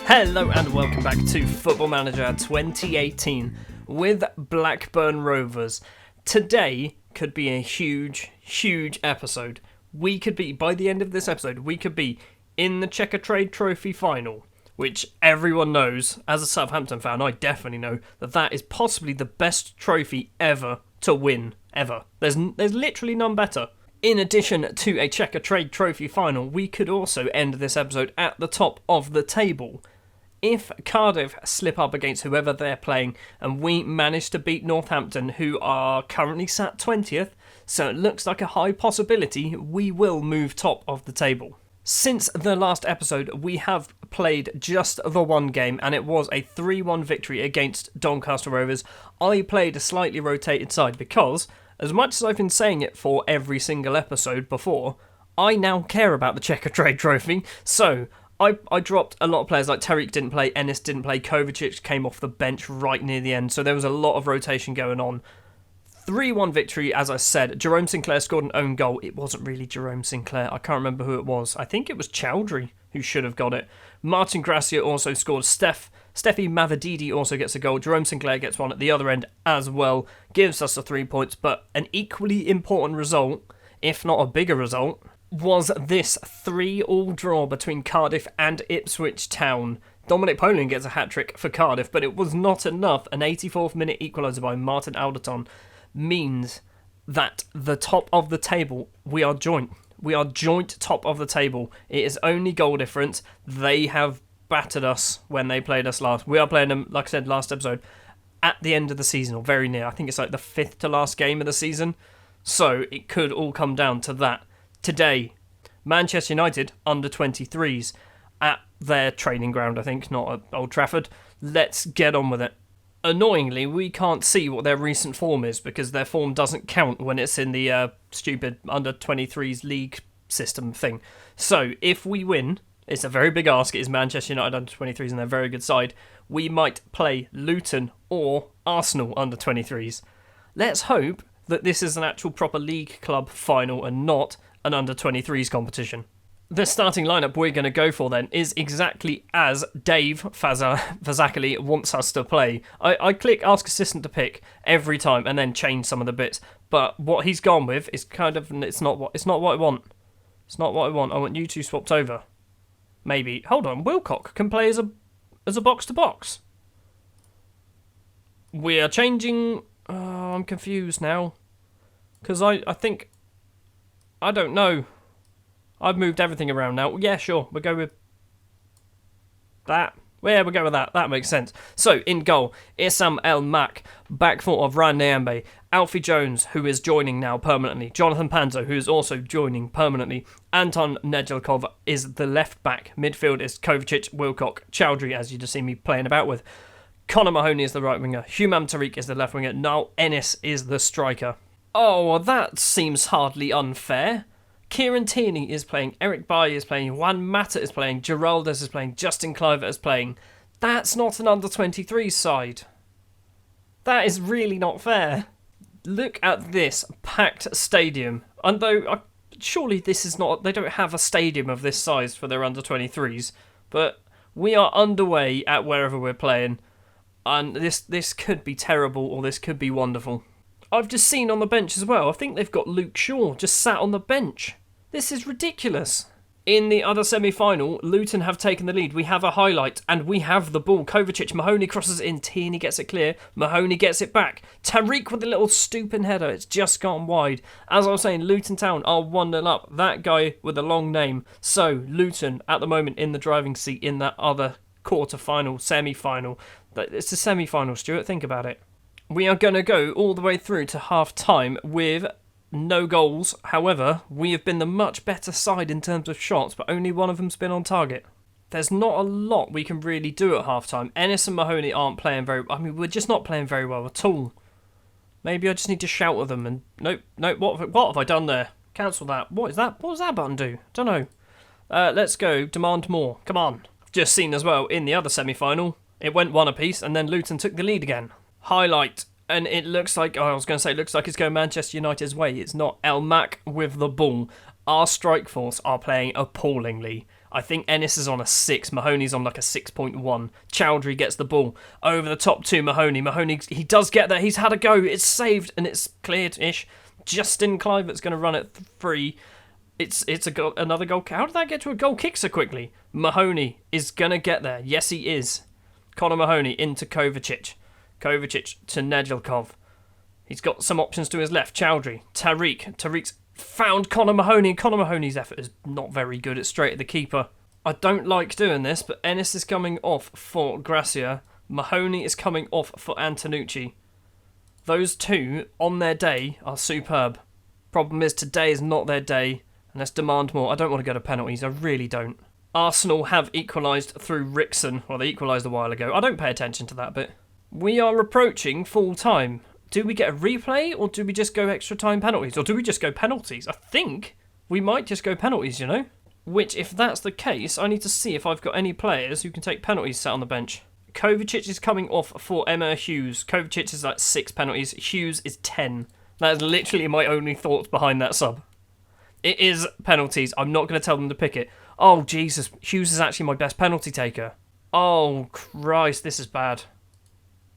Hello and welcome back to Football Manager 2018 with Blackburn Rovers. Today could be a huge episode. We could be, by the end of this episode, we could be in the Checker Trade Trophy final, which everyone knows. As a Southampton fan, I definitely know that is possibly the best trophy ever to win, ever. There's literally none better. In addition to a Checker Trade Trophy final, we could also end this episode at the top of the table. If Cardiff slip up against whoever they're playing and we manage to beat Northampton, who are currently sat 20th, so it looks like a high possibility we will move top of the table. Since the last episode, we have played just the one game, and it was a 3-1 victory against Doncaster Rovers. I played a slightly rotated side because, as much as I've been saying it for every single episode before, I now care about the Checker Trade Trophy, so I dropped a lot of players. Like Tariq didn't play, Ennis didn't play, Kovacic came off the bench right near the end, so there was a lot of rotation going on. 3-1 victory, as I said. Jerome Sinclair scored an own goal. It wasn't really Jerome Sinclair. I can't remember who it was. I think it was Chowdhury who should have got it. Martin Gracia also scored. Steffi Mavadidi also gets a goal. Jerome Sinclair gets one at the other end as well. Gives us the 3 points, but an equally important result, if not a bigger result, was this 3-3 draw between Cardiff and Ipswich Town. Dominic Poling gets a hat-trick for Cardiff, but it was not enough. An 84th minute equaliser by Martin Alderton means that the top of the table, we are joint. We are joint top of the table. It is only goal difference. They have battered us when they played us last. We are playing them, like I said last episode, at the end of the season, or very near. I think it's like the 5th to last game of the season. So it could all come down to that. Today, Manchester United under 23s at their training ground, I think, not at Old Trafford. Let's get on with it. Annoyingly, we can't see what their recent form is because their form doesn't count when it's in the stupid under 23s league system thing. So, if we win, it's a very big ask, it is Manchester United under 23s and they're a very good side, we might play Luton or Arsenal under 23s. Let's hope that this is an actual proper league club final and not an under-23s competition. The starting lineup we're going to go for then is exactly as Dave Fazakali wants us to play. I click ask assistant to pick every time and then change some of the bits, but what he's gone with is kind of it's not what I want. It's not what I want. I want you two swapped over. Maybe. Hold on, Wilcock can play as a box to box. We are changing. I'm confused now because I think. I don't know. I've moved everything around now. Yeah, sure. We'll go with that. Yeah, we'll go with that. That makes sense. So, in goal, Issam El Mak, back four of Ryan Nyambe, Alfie Jones, who is joining now permanently, Jonathan Panzo, who is also joining permanently, Anton Nedeljkov is the left back, midfield is Kovacic, Wilcock, Chowdhury, as you just see me playing about with, Connor Mahoney is the right winger, Humam Tariq is the left winger, Niall Ennis is the striker. Oh, well, that seems hardly unfair. Kieran Tierney is playing, Eric Bailly is playing, Juan Mata is playing, Geraldes is playing, Justin Cliver is playing. That's not an under-23 side. That is really not fair. Look at this packed stadium. And though, surely this is not, they don't have a stadium of this size for their under-23s, but we are underway at wherever we're playing, and this could be terrible or this could be wonderful. I've just seen on the bench as well, I think they've got Luke Shaw just sat on the bench. This is ridiculous. In the other semi-final, Luton have taken the lead. We have a highlight, and we have the ball. Kovacic, Mahoney crosses it in. Tierney gets it clear. Mahoney gets it back. Tariq with a little stooping header. It's just gone wide. As I was saying, Luton Town are 1-0 up. That guy with a long name. So, Luton, at the moment, in the driving seat in that other quarter-final, semi-final. It's a semi-final, Stuart. Think about it. We are going to go all the way through to half-time with no goals. However, we have been the much better side in terms of shots, but only one of them's been on target. There's not a lot we can really do at half-time. Ennis and Mahoney aren't playing very... I mean, we're just not playing very well at all. Maybe I just need to shout at them and... Nope, what have I done there? Cancel that. What is that? What does that button do? Don't know. Let's go. Demand more. Come on. Just seen as well, in the other semi-final, it went one apiece, and then Luton took the lead again. Highlight. And it looks like, I was going to say, it looks like it's going Manchester United's way. It's not. El Mac with the ball. Our strike force are playing appallingly. I think Ennis is on a 6. Mahoney's on like a 6.1. Chowdhury gets the ball over the top to Mahoney. Mahoney, he does get there. He's had a go. It's saved and it's cleared-ish. Justin Clivert's going to run it free. It's a goal, another goal. How did that get to a goal kick so quickly? Mahoney is going to get there. Yes, he is. Conor Mahoney into Kovacic. Kovacic to Nedeljkov. He's got some options to his left. Chowdhury. Tariq's found Conor Mahoney. Conor Mahoney's effort is not very good. It's straight at the keeper. I don't like doing this, but Ennis is coming off for Gracia. Mahoney is coming off for Antonucci. Those two, on their day, are superb. Problem is, today is not their day, and let's demand more. I don't want to go to penalties. I really don't. Arsenal have equalised through Rickson. Well, they equalised a while ago. I don't pay attention to that bit. We are approaching full time. Do we get a replay, or do we just go extra time penalties? Or do we just go penalties? I think we might just go penalties, you know? Which, if that's the case, I need to see if I've got any players who can take penalties sat on the bench. Kovacic is coming off for Emma Hughes. Kovacic is like 6 penalties. Hughes is 10. That is literally my only thoughts behind that sub. It is penalties. I'm not going to tell them to pick it. Oh, Jesus. Hughes is actually my best penalty taker. Oh, Christ. This is bad.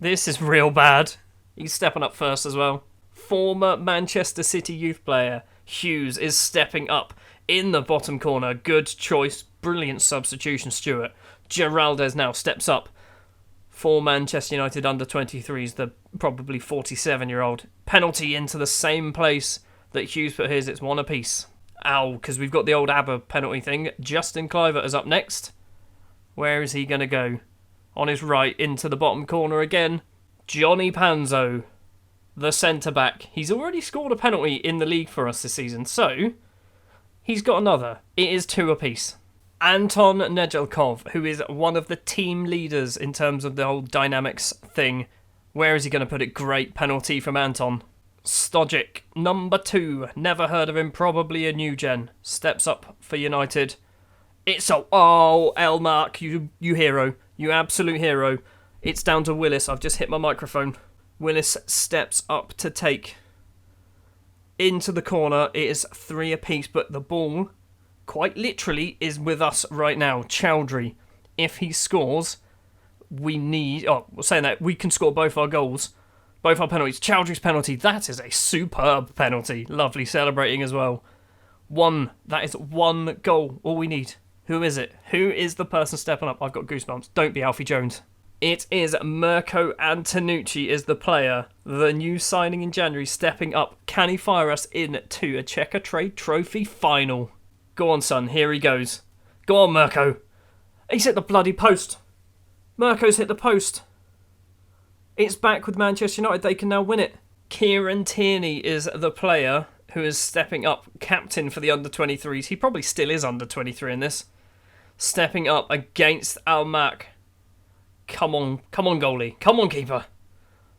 This is real bad. He's stepping up first as well. Former Manchester City youth player Hughes is stepping up in the bottom corner. Good choice. Brilliant substitution, Stewart. Geraldez now steps up for Manchester United under-23s, the probably 47-year-old. Penalty into the same place that Hughes put his. It's one apiece. Ow, because we've got the old ABBA penalty thing. Justin Clivert is up next. Where is he going to go? On his right, into the bottom corner again. Johnny Panzo, the centre-back. He's already scored a penalty in the league for us this season, so he's got another. It is 2 apiece. Anton Nedeljkov, who is one of the team leaders in terms of the whole dynamics thing. Where is he going to put it? Great penalty from Anton. Stojic, number 2. Never heard of him, probably a new gen. Steps up for United. It's a... Oh, Elmark, you hero. You absolute hero. It's down to Willis. I've just hit my microphone. Willis steps up to take. Into the corner. It is 3 apiece, but the ball, quite literally, is with us right now. Chowdhury. If he scores, we need... Oh, we're saying that. We can score both our goals. Both our penalties. Chowdhury's penalty. That is a superb penalty. Lovely celebrating as well. That is 1 goal. All we need. Who is it? Who is the person stepping up? I've got goosebumps. Don't be Alfie Jones. It is Mirko Antonucci is the player. The new signing in January stepping up. Can he fire us into a Checker Trade Trophy final? Go on, son. Here he goes. Go on, Mirko. He's hit the bloody post. Mirko's hit the post. It's back with Manchester United. They can now win it. Kieran Tierney is the player who is stepping up. Captain for the under-23s. He probably still is under-23 in this. Stepping up against Al-Mak. Come on, goalie. Come on, keeper.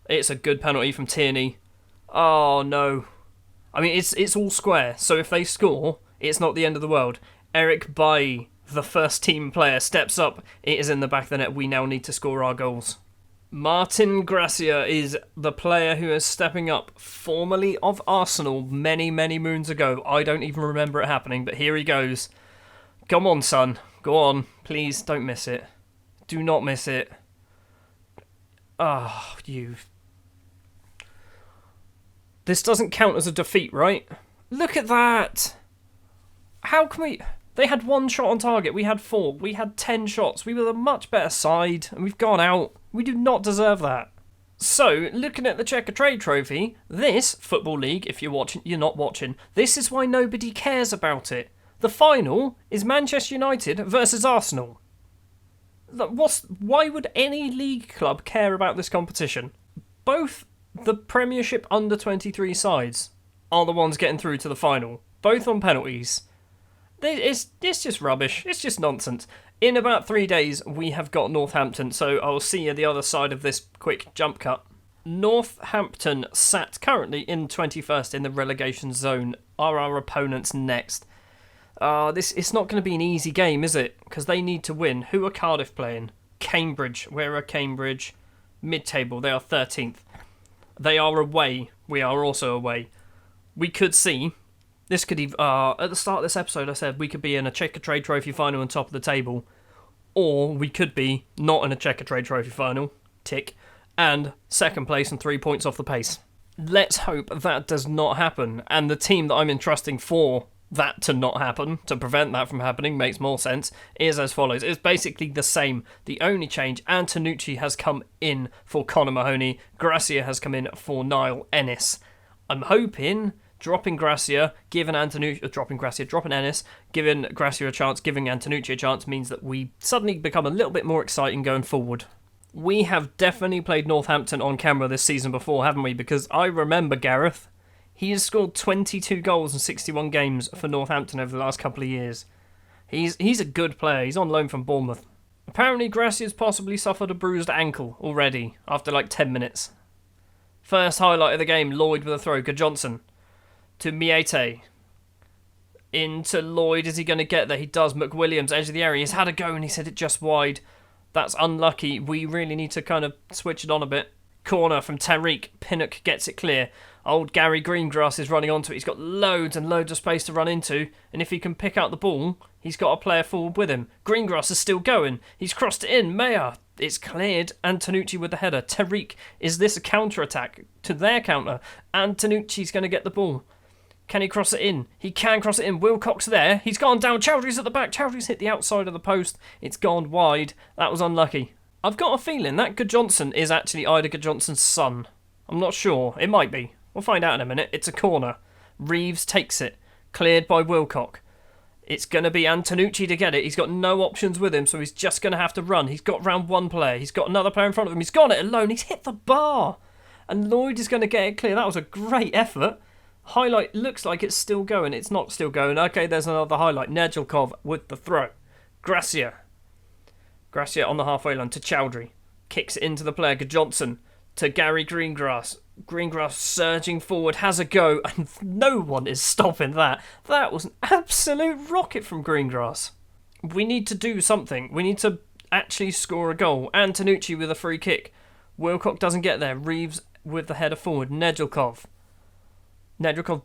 It's a good penalty from Tierney. Oh, no. I mean, it's all square, so if they score, it's not the end of the world. Eric Bailly, the first team player, steps up. It is in the back of the net. We now need to score our goals. Martin Gracia is the player who is stepping up, formerly of Arsenal many, many moons ago. I don't even remember it happening, but here he goes. Come on, son. Go on. Please, don't miss it. Do not miss it. Oh, you... This doesn't count as a defeat, right? Look at that! How can we... They had 1 shot on target. We had 4. We had 10 shots. We were the much better side, and we've gone out. We do not deserve that. So, looking at the Checker Trade Trophy, this Football League, if you're watching, you're not watching, this is why nobody cares about it. The final is Manchester United versus Arsenal. Why would any league club care about this competition? Both the Premiership under-23 sides are the ones getting through to the final. Both on penalties. It's just rubbish. It's just nonsense. In about 3 days, we have got Northampton, so I'll see you the other side of this quick jump cut. Northampton sat currently in 21st in the relegation zone. Are our opponents next? It's not going to be an easy game, is it? Because they need to win. Who are Cardiff playing? Cambridge. Where are Cambridge? Mid-table. They are 13th. They are away. We are also away. We could see... This could even... at the start of this episode, I said we could be in a Checker Trade Trophy final on top of the table. Or we could be not in a Checker Trade Trophy final. Tick. And second place and 3 points off the pace. Let's hope that does not happen. And the team that I'm entrusting for that to not happen, to prevent that from happening, makes more sense, is as follows. It's basically the same. The only change, Antonucci has come in for Connor Mahoney. Gracia has come in for Niall Ennis. I'm hoping dropping Ennis, giving Gracia a chance, giving Antonucci a chance means that we suddenly become a little bit more exciting going forward. We have definitely played Northampton on camera this season before, haven't we? Because I remember Gareth. He has scored 22 goals in 61 games for Northampton over the last couple of years. He's a good player. He's on loan from Bournemouth. Apparently, Gracia's possibly suffered a bruised ankle already after like 10 minutes. First highlight of the game, Lloyd with a throw. Good Johnson to Miete. Into Lloyd. Is he going to get there? He does. McWilliams, edge of the area. He's had a go and he's hit it just wide. That's unlucky. We really need to kind of switch it on a bit. Corner from Tariq. Pinnock gets it clear. Old Gary Greengrass is running onto it. He's got loads and loads of space to run into. And if he can pick out the ball, he's got a player forward with him. Greengrass is still going. He's crossed it in. Mayer. It's cleared. Antonucci with the header. Tariq. Is this a counter-attack to their counter? Antonucci's going to get the ball. Can he cross it in? He can cross it in. Wilcock's there. He's gone down. Chowdhury's at the back. Chowdhury's hit the outside of the post. It's gone wide. That was unlucky. I've got a feeling that Good Johnson is actually Ida Good Johnson's son. I'm not sure. It might be. We'll find out in a minute. It's a corner. Reeves takes it. Cleared by Wilcock. It's going to be Antonucci to get it. He's got no options with him, so he's just going to have to run. He's got round one player. He's got another player in front of him. He's got it alone. He's hit the bar. And Lloyd is going to get it clear. That was a great effort. Highlight looks like it's still going. It's not still going. Okay, there's another highlight. Nedelkov with the throw. Gracia on the halfway line to Chowdhury. Kicks it into the player. Good Johnson to Gary Greengrass. Greengrass surging forward, has a go, and no one is stopping that. That was an absolute rocket from Greengrass. We need to do something. We need to actually score a goal. Antonucci with a free kick. Wilcock doesn't get there. Reeves with the header forward. Nedelkov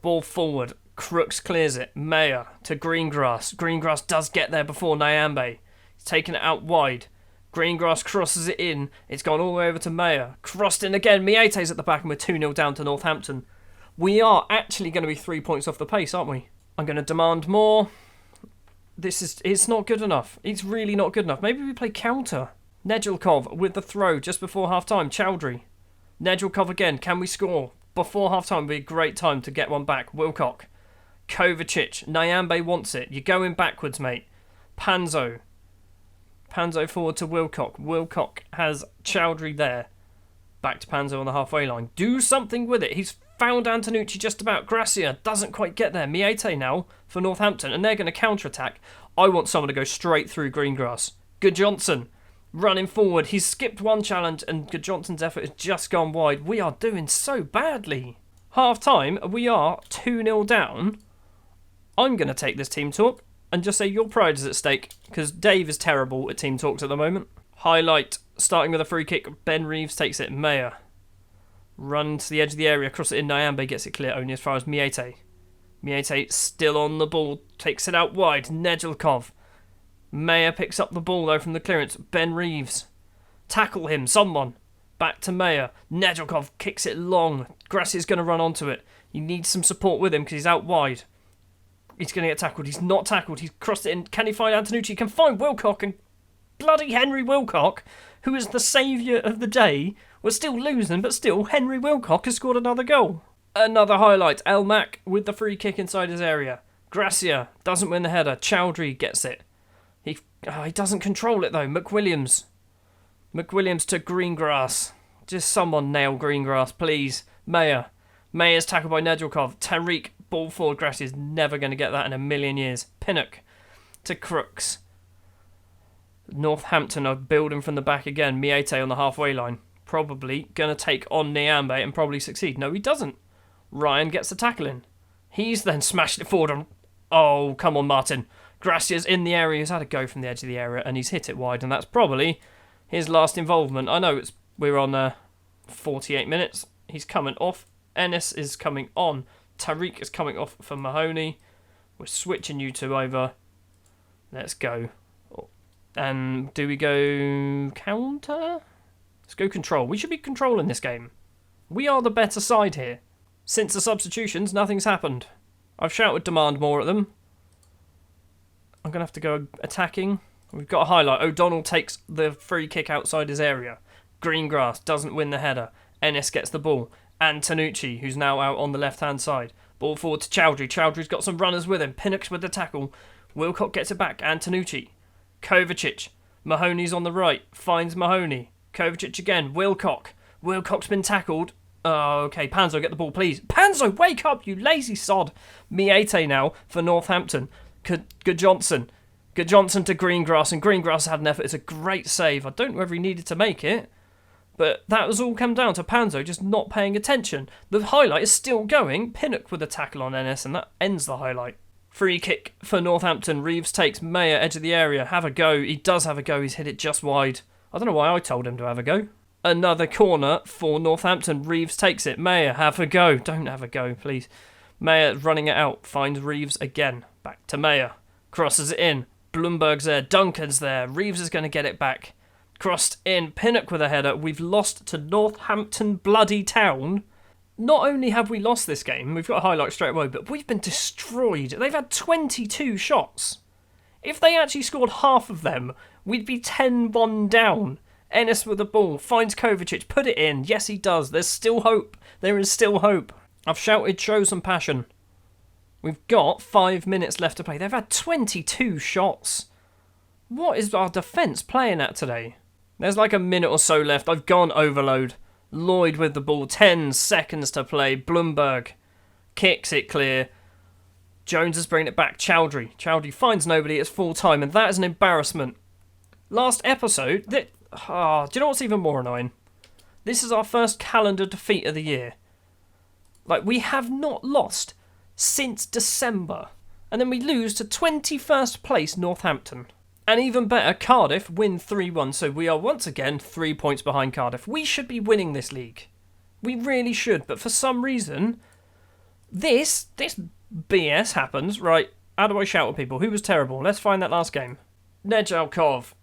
ball forward. Crooks clears it. Mayer to Greengrass. Greengrass does get there before Nyambe. He's taken it out wide. Greengrass crosses it in. It's gone all the way over to Mayer. Crossed in again. Miete's at the back and we're 2-0 down to Northampton. We are actually going to be 3 points off the pace, aren't we? I'm going to demand more. It's not good enough. It's really not good enough. Maybe we play counter. Nedelkov with the throw just before half-time. Chowdhury. Nedelkov again. Can we score? Before half-time would be a great time to get one back. Wilcock. Kovacic. Nyambe wants it. You're going backwards, mate. Panzo forward to Wilcock. Wilcock has Chowdhury there. Back to Panzo on the halfway line. Do something with it. He's found Antonucci just about. Gracia doesn't quite get there. Miete now for Northampton, and they're going to counter-attack. I want someone to go straight through Greengrass. Good Johnson running forward. He's skipped one challenge, and Good Johnson's effort has just gone wide. We are doing so badly. Half-time, we are 2-0 down. I'm going to take this team talk and just say your pride is at stake, because Dave is terrible at team talks at the moment. Highlight, starting with a free kick. Ben Reeves takes it. Mayer. Run to the edge of the area, cross it in. Nyambe gets it clear only as far as Miete. Miete still on the ball, takes it out wide. Nedelkov. Mayer picks up the ball though from the clearance. Ben Reeves. Tackle him, someone. Back to Mayer. Nedelkov kicks it long. Gracia's going to run onto it. You need some support with him because he's out wide. He's going to get tackled. He's not tackled. He's crossed it in. Can he find Antonucci? He can find Wilcock, and bloody Henry Wilcock, who is the saviour of the day, was still losing, but still Henry Wilcock has scored another goal. Another highlight. El Mac with the free kick inside his area. Gracia doesn't win the header. Chowdhury gets it. He doesn't control it though. McWilliams to Greengrass. Just someone nail Greengrass, please. Mayer's tackled by Nedelkov. Tariq, ball forward. Gracia's never going to get that in a million years. Pinnock to Crooks. Northampton are building from the back again. Miete on the halfway line. Probably going to take on Nyambe and probably succeed. No, he doesn't. Ryan gets the tackle in. He's then smashed it forward on... Oh, come on, Martin. Gracia's in the area. He's had a go from the edge of the area and he's hit it wide, and that's probably his last involvement. I know we're on 48 minutes. He's coming off. Ennis is coming on. Tariq is coming off for Mahoney. We're switching you two over. Let's go. And do we go counter? Let's go control. We should be controlling this game. We are the better side here. Since the substitutions, nothing's happened. I've shouted demand more at them. I'm going to have to go attacking. We've got a highlight. O'Donnell takes the free kick outside his area. Greengrass doesn't win the header. Ennis gets the ball. And Tanucci, who's now out on the left-hand side. Ball forward to Chowdhury. Chowdhury's got some runners with him. Pinnock's with the tackle. Wilcock gets it back. And Tanucci. Kovacic. Mahoney's on the right. Finds Mahoney. Kovacic again. Wilcock. Wilcock's been tackled. Oh, okay. Panzo, get the ball, please. Panzo, wake up, you lazy sod. Miete now for Northampton. Good Johnson. Good Johnson to Greengrass. And Greengrass had an effort. It's a great save. I don't know whether he needed to make it. But that was all come down to Panzo just not paying attention. The highlight is still going. Pinnock with a tackle on Ennis, and that ends the highlight. Free kick for Northampton. Reeves takes Mayer, edge of the area. Have a go. He does have a go. He's hit it just wide. I don't know why I told him to have a go. Another corner for Northampton. Reeves takes it. Mayer, have a go. Don't have a go, please. Mayer running it out. Finds Reeves again. Back to Mayer. Crosses it in. Bloomberg's there. Duncan's there. Reeves is going to get it back. Crossed in. Pinnock with a header. We've lost to Northampton bloody Town. Not only have we lost this game, we've got a highlight straight away, but we've been destroyed. They've had 22 shots. If they actually scored half of them, we'd be 10-1 down. Ennis with the ball, finds Kovacic, put it in. Yes, he does. There's still hope. There is still hope. I've shouted, show some passion. We've got 5 minutes left to play. They've had 22 shots. What is our defence playing at today? There's like a minute or so left. I've gone overload. Lloyd with the ball. 10 seconds to play. Bloomberg kicks it clear. Jones is bringing it back. Chowdhury. Chowdhury finds nobody. It's full time, and that is an embarrassment. Last episode... do you know what's even more annoying? This is our first calendar defeat of the year. Like, we have not lost since December. And then we lose to 21st place Northampton. And even better, Cardiff win 3-1. So we are once again 3 points behind Cardiff. We should be winning this league. We really should. But for some reason, this BS happens. Right, how do I shout at people? Who was terrible? Let's find that last game. Nejalkov.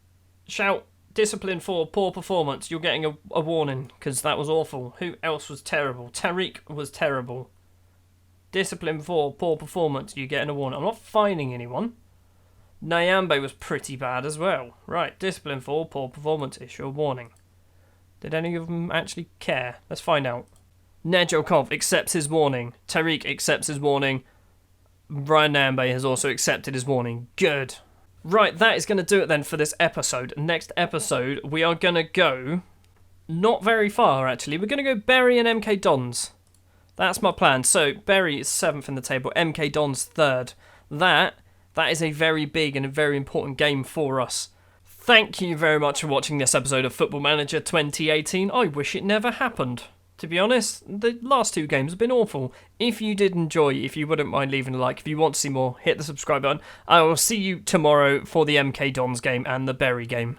Shout. Discipline for poor performance. You're getting a warning because that was awful. Who else was terrible? Tariq was terrible. Discipline for poor performance. You're getting a warning. I'm not fining anyone. Nyambe was pretty bad as well. Right, discipline for poor performance. Issue a warning. Did any of them actually care? Let's find out. Nejalkov accepts his warning. Tariq accepts his warning. Brian Nyambe has also accepted his warning. Good. Right, that is going to do it then for this episode. Next episode, we are going to go not very far, actually. We're going to go Bury and MK Dons. That's my plan. So, Bury is 7th in the table, MK Dons 3rd. That is a very big and a very important game for us. Thank you very much for watching this episode of Football Manager 2018. I wish it never happened. To be honest, the last 2 games have been awful. If you did enjoy, if you wouldn't mind leaving a like, if you want to see more, hit the subscribe button. I will see you tomorrow for the MK Dons game and the Bury game.